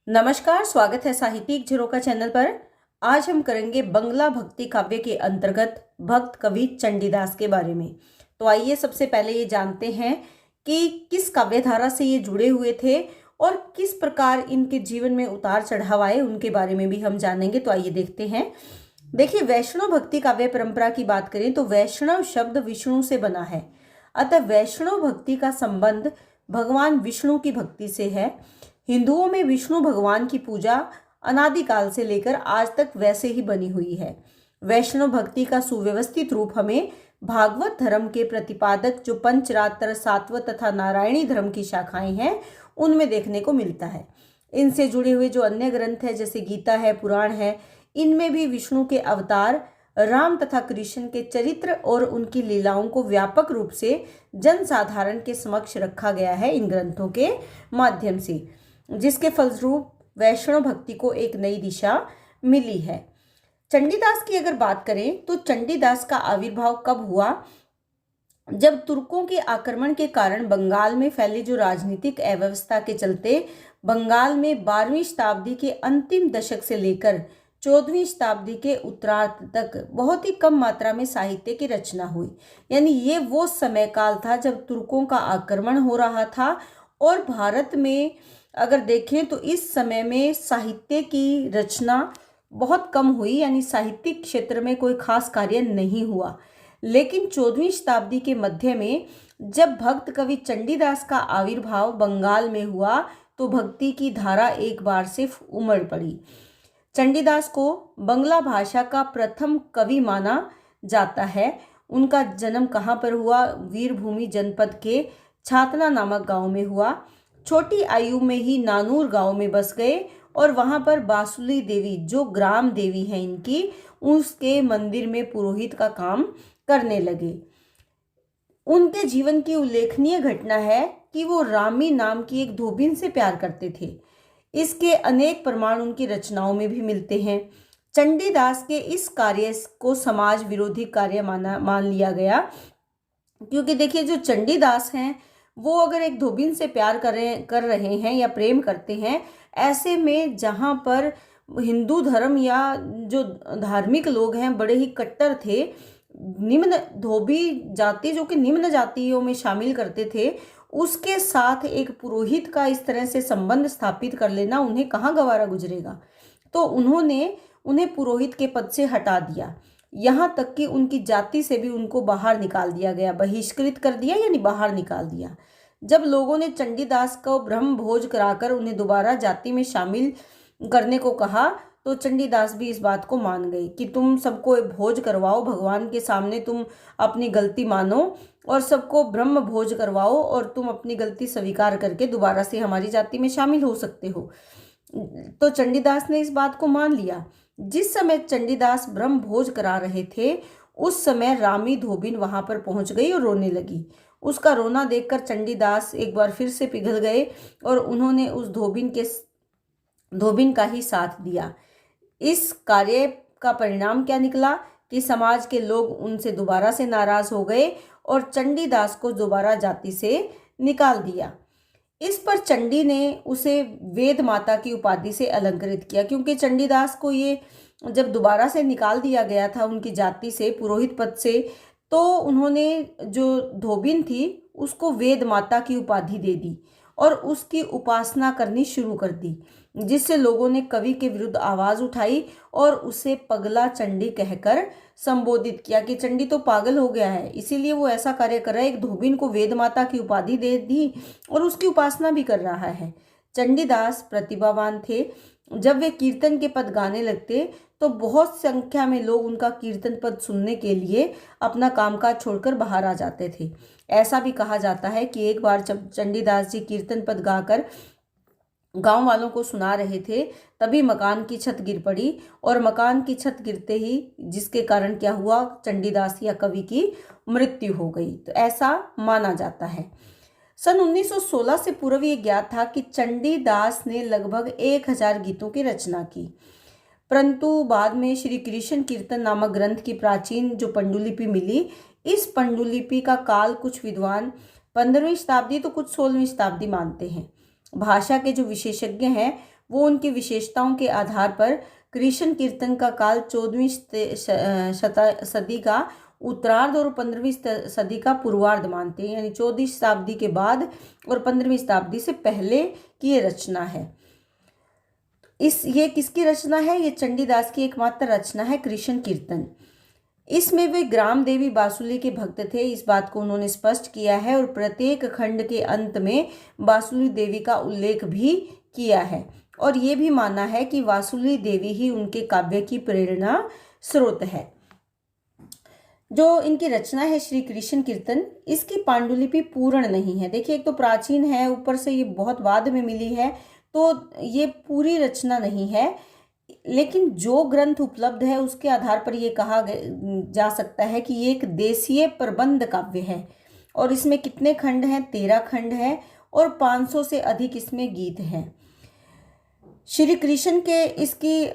नमस्कार, स्वागत है साहित्यिक झरोखा चैनल पर। आज हम करेंगे बंगला भक्ति काव्य के अंतर्गत भक्त कवि चंडीदास के बारे में। तो आइए सबसे पहले ये जानते हैं कि किस काव्यधारा से ये जुड़े हुए थे और किस प्रकार इनके जीवन में उतार चढ़ाव आए, उनके बारे में भी हम जानेंगे। तो आइए देखते हैं। देखिए, वैष्णव भक्ति काव्य परंपरा की बात करें तो वैष्णव शब्द विष्णु से बना है, अतः वैष्णव भक्ति का संबंध भगवान विष्णु की भक्ति से है। हिंदुओं में विष्णु भगवान की पूजा अनादिकाल से लेकर आज तक वैसे ही बनी हुई है। वैष्णव भक्ति का सुव्यवस्थित रूप हमें भागवत धर्म के प्रतिपादक जो पंचरात्र, सात्वत तथा नारायणी धर्म की शाखाएं हैं उनमें देखने को मिलता है। इनसे जुड़े हुए जो अन्य ग्रंथ है जैसे गीता है, पुराण है, इनमें भी विष्णु के अवतार, राम तथा कृष्ण के चरित्र और उनकी लीलाओं को व्यापक रूप से जन साधारण के समक्ष रखा गया है इन ग्रंथों के माध्यम से, जिसके फलस्वरूप वैष्णव भक्ति को एक नई दिशा मिली है। चंडीदास की अगर बात करें तो चंडीदास का आविर्भाव कब हुआ? जब तुर्कों के आक्रमण के कारण बंगाल में फैली जो राजनीतिक अव्यवस्था के चलते बंगाल में 12वीं शताब्दी के अंतिम दशक से लेकर 14वीं शताब्दी के उत्तरार्ध तक बहुत ही कम मात्रा में साहित्य की रचना हुई। यानी ये वो समय काल था जब तुर्कों का आक्रमण हो रहा था और भारत में अगर देखें तो इस समय में साहित्य की रचना बहुत कम हुई, यानी साहित्यिक क्षेत्र में कोई खास कार्य नहीं हुआ। लेकिन 14वीं शताब्दी के मध्य में जब भक्त कवि चंडीदास का आविर्भाव बंगाल में हुआ तो भक्ति की धारा एक बार से उमड़ पड़ी। चंडीदास को बंगला भाषा का प्रथम कवि माना जाता है। उनका जन्म कहाँ पर हुआ? वीरभूमि जनपद के छातना नामक गांव में हुआ। छोटी आयु में ही नानूर गांव में बस गए और वहां पर बासुली देवी जो ग्राम देवी है इनकी, उसके मंदिर में पुरोहित का काम करने लगे। उनके जीवन की उल्लेखनीय घटना है कि वो रामी नाम की एक धोबिन से प्यार करते थे। इसके अनेक प्रमाण उनकी रचनाओं में भी मिलते हैं। चंडीदास के इस कार्य को समाज विरोधी कार्य मान लिया गया, क्योंकि देखिए जो चंडीदास हैं वो अगर एक धोबिन से प्यार कर रहे हैं या प्रेम करते हैं, ऐसे में जहाँ पर हिंदू धर्म या जो धार्मिक लोग हैं बड़े ही कट्टर थे, निम्न धोबी जाति जो कि निम्न जातियों में शामिल करते थे, उसके साथ एक पुरोहित का इस तरह से संबंध स्थापित कर लेना उन्हें कहाँ गवारा गुजरेगा। तो उन्होंने उन्हें पुरोहित के पद से हटा दिया, यहाँ तक कि उनकी जाति से भी उनको बाहर निकाल दिया गया, बहिष्कृत कर दिया, यानी बाहर निकाल दिया। जब लोगों ने चंडीदास को ब्रह्म भोज कराकर उन्हें दोबारा जाति में शामिल करने को कहा तो चंडीदास भी इस बात को मान गए कि तुम सबको भोज करवाओ, भगवान के सामने तुम अपनी गलती मानो और सबको ब्रह्म भोज करवाओ और तुम अपनी गलती स्वीकार करके दोबारा से हमारी जाति में शामिल हो सकते हो। तो चंडीदास ने इस बात को मान लिया। जिस समय चंडीदास ब्रह्म भोज करा रहे थे उस समय रामी धोबिन वहां पर पहुंच गई और रोने लगी। उसका रोना देखकर चंडीदास एक बार फिर से पिघल गए और उन्होंने उस धोबिन का ही साथ दिया। इस कार्य का परिणाम क्या निकला कि समाज के लोग उनसे दोबारा से नाराज हो गए और चंडीदास को दोबारा जाति से निकाल दिया। इस पर चंडी ने उसे वेद माता की उपाधि से अलंकृत किया, क्योंकि चंडीदास को ये जब दोबारा से निकाल दिया गया था उनकी जाति से, पुरोहित पद से, तो उन्होंने जो धोबिन थी उसको वेद माता की उपाधि दे दी और उसकी उपासना करनी शुरू कर दी, जिससे लोगों ने कवि के विरुद्ध आवाज उठाई और उसे पगला चंडी कहकर संबोधित किया कि चंडी तो पागल हो गया है, इसीलिए वो ऐसा कार्य कर रहा है। एक धोबिन को वेद माता की उपाधि दे दी और उसकी उपासना भी कर रहा है। चंडीदास प्रतिभावान थे। जब वे कीर्तन के पद गाने लगते तो बहुत संख्या में लोग उनका कीर्तन पद सुनने के लिए अपना कामकाज छोड़कर बाहर आ जाते थे। ऐसा भी कहा जाता है कि एक बार जब चंडीदास जी कीर्तन पद गाकर गांव वालों को सुना रहे थे तभी मकान की छत गिर पड़ी और मकान की छत गिरते ही जिसके कारण क्या हुआ, चंडीदास या कवि की मृत्यु हो गई। तो ऐसा माना जाता है। सन 1916 से पूर्व ये ज्ञात था कि चंडीदास ने लगभग 1000 गीतों की रचना की, परंतु बाद में श्री कृष्ण कीर्तन नामक ग्रंथ की प्राचीन जो पांडुलिपि मिली, इस पांडुलिपि का काल कुछ विद्वान 15वीं शताब्दी तो कुछ 16वीं शताब्दी मानते हैं। भाषा के जो विशेषज्ञ हैं वो उनकी विशेषताओं के आधार पर कृष्ण कीर्तन का काल 14वीं सदी का उत्तरार्ध और 15वीं सदी का पूर्वार्ध मानते हैं, यानी 14वीं शताब्दी के बाद और 15वीं शताब्दी से पहले की ये रचना है। ये किसकी रचना है? ये चंडीदास की एकमात्र रचना है, कृष्ण कीर्तन। इसमें वे ग्राम देवी बासुली के भक्त थे, इस बात को उन्होंने स्पष्ट किया है और प्रत्येक खंड के अंत में बासुली देवी का उल्लेख भी किया है और ये भी माना है कि वासुली देवी ही उनके काव्य की प्रेरणा स्रोत है। जो इनकी रचना है श्री कृष्ण कीर्तन, इसकी पांडुलिपि पूर्ण नहीं है। देखिए, एक तो प्राचीन है, ऊपर से ये बहुत बाद में मिली है, तो ये पूरी रचना नहीं है, लेकिन जो ग्रंथ उपलब्ध है उसके आधार पर ये कहा जा सकता है कि ये एक देशीय प्रबंध काव्य है। और इसमें कितने खंड हैं? 13 खंड है और 500 से अधिक इसमें गीत हैं। श्री कृष्ण के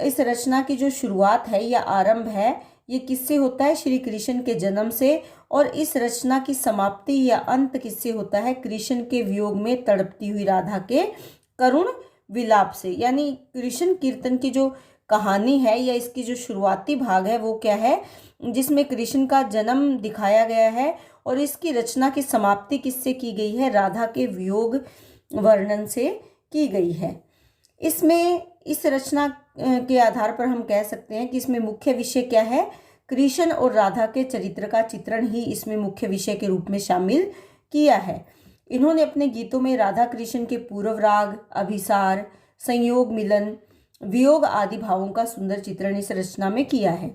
इस रचना की जो शुरुआत है या आरंभ है, ये किससे होता है? श्री कृष्ण के जन्म से। और इस रचना की समाप्ति या अंत किससे होता है? कृष्ण के वियोग में तड़पती हुई राधा के करुण विलाप से। यानी कृष्ण कीर्तन की जो कहानी है या इसकी जो शुरुआती भाग है वो क्या है? जिसमें कृष्ण का जन्म दिखाया गया है और इसकी रचना की समाप्ति किससे की गई है? राधा के वियोग वर्णन से की गई है। इसमें इस रचना के आधार पर हम कह सकते हैं कि इसमें मुख्य विषय क्या है? कृष्ण और राधा के चरित्र का चित्रण ही इसमें मुख्य विषय के रूप में शामिल किया है। इन्होंने अपने गीतों में राधा कृष्ण के पूर्व राग, अभिसार, संयोग, मिलन, वियोग आदि भावों का सुंदर चित्रण इस रचना में किया है।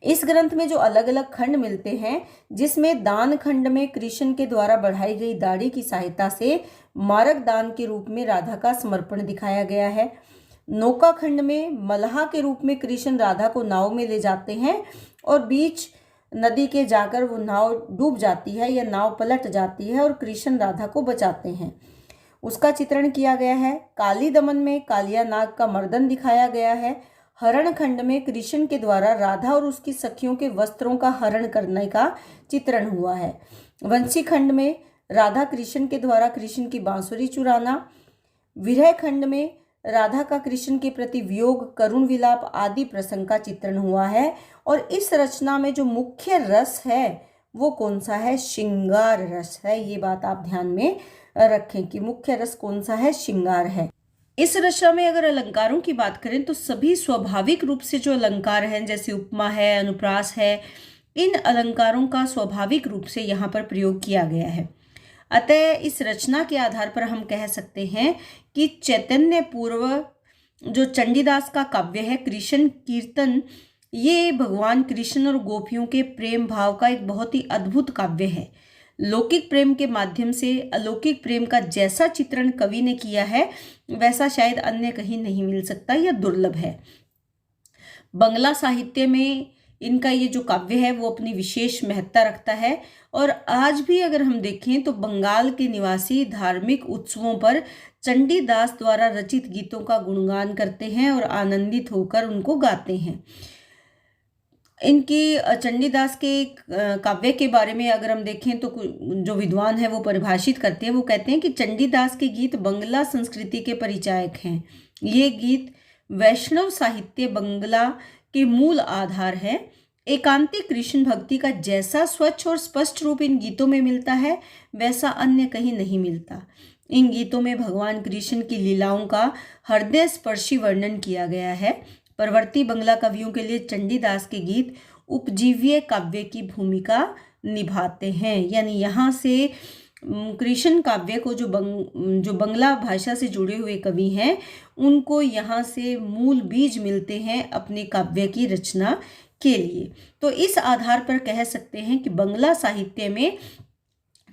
इस ग्रंथ में जो अलग अलग खंड मिलते हैं, जिसमें दान खंड में कृष्ण के द्वारा बढ़ाई गई दाढ़ी की सहायता से मारक दान के रूप में राधा का समर्पण दिखाया गया है। नौका खंड में मल्लाह के रूप में कृष्ण राधा को नाव में ले जाते हैं और बीच नदी के जाकर वो नाव डूब जाती है या नाव पलट जाती है और कृष्ण राधा को बचाते हैं, उसका चित्रण किया गया है। काली दमन में कालिया नाग का मर्दन दिखाया गया है। हरण खंड में कृष्ण के द्वारा राधा और उसकी सखियों के वस्त्रों का हरण करने का चित्रण हुआ है। वंशी खंड में राधा कृष्ण के द्वारा कृष्ण की बांसुरी चुराना। विरह खंड में राधा का कृष्ण के प्रति वियोग, करुण विलाप आदि प्रसंग का चित्रण हुआ है। और इस रचना में जो मुख्य रस है वो कौन सा है? श्रृंगार रस है। ये बात आप ध्यान में रखें कि मुख्य रस कौन सा है? श्रृंगार है। इस रचना में अगर अलंकारों की बात करें तो सभी स्वाभाविक रूप से जो अलंकार हैं, जैसे उपमा है, अनुप्रास है, इन अलंकारों का स्वाभाविक रूप से यहाँ पर प्रयोग किया गया है। अतः इस रचना के आधार पर हम कह सकते हैं कि चैतन्य पूर्व जो चंडीदास का काव्य है कृष्ण कीर्तन, ये भगवान कृष्ण और गोपियों के प्रेम भाव का एक बहुत ही अद्भुत काव्य है। लौकिक प्रेम के माध्यम से अलौकिक प्रेम का जैसा चित्रण कवि ने किया है वैसा शायद अन्य कहीं नहीं मिल सकता या दुर्लभ है। बंगला साहित्य में इनका ये जो काव्य है वो अपनी विशेष महत्ता रखता है और आज भी अगर हम देखें तो बंगाल के निवासी धार्मिक उत्सवों पर चंडीदास द्वारा रचित गीतों का गुणगान करते हैं और आनंदित होकर उनको गाते हैं। इनकी चंडीदास के काव्य के बारे में अगर हम देखें तो जो विद्वान है वो परिभाषित करते हैं, वो कहते हैं कि चंडीदास के गीत बंगला संस्कृति के परिचायक हैं। ये गीत वैष्णव साहित्य बंगला के मूल आधार है। एकांतिक कृष्ण भक्ति का जैसा स्वच्छ और स्पष्ट रूप इन गीतों में मिलता है वैसा अन्य कहीं नहीं मिलता। इन गीतों में भगवान कृष्ण की लीलाओं का हृदय स्पर्शी वर्णन किया गया है। परवर्ती बंगला कवियों के लिए चंडीदास के गीत उपजीव्य काव्य की भूमिका निभाते हैं। यानी यहाँ से कृष्ण काव्य को जो बंगला भाषा से जुड़े हुए कवि हैं उनको यहाँ से मूल बीज मिलते हैं अपने काव्य की रचना के लिए। तो इस आधार पर कह सकते हैं कि बंगला साहित्य में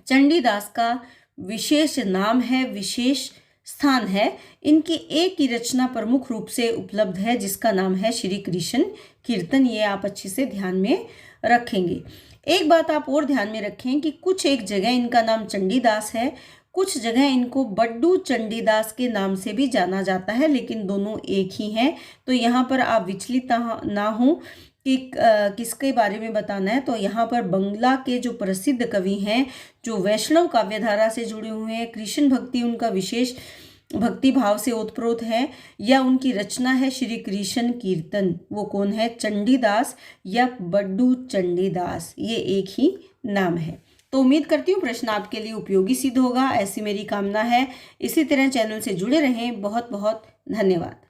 चंडीदास का विशेष नाम है, विशेष स्थान है। इनकी एक ही रचना प्रमुख रूप से उपलब्ध है जिसका नाम है श्री कृष्ण कीर्तन। ये आप अच्छे से ध्यान में रखेंगे। एक बात आप और ध्यान में रखें कि कुछ एक जगह इनका नाम चंडीदास है, कुछ जगह इनको बड्डू चंडीदास के नाम से भी जाना जाता है, लेकिन दोनों एक ही हैं। तो यहाँ पर आप विचलित ना हो कि किसके बारे में बताना है। तो यहाँ पर बंगला के जो प्रसिद्ध कवि हैं, जो वैष्णव काव्यधारा से जुड़े हुए हैं, कृष्ण भक्ति उनका विशेष भक्ति भाव से ओतप्रोत है, या उनकी रचना है श्री कृष्ण कीर्तन, वो कौन है, चंडीदास या बड्डू चंडीदास, ये एक ही नाम है। तो उम्मीद करती हूँ प्रश्न आपके लिए उपयोगी सिद्ध होगा, ऐसी मेरी कामना है। इसी तरह चैनल से जुड़े रहें। बहुत बहुत धन्यवाद।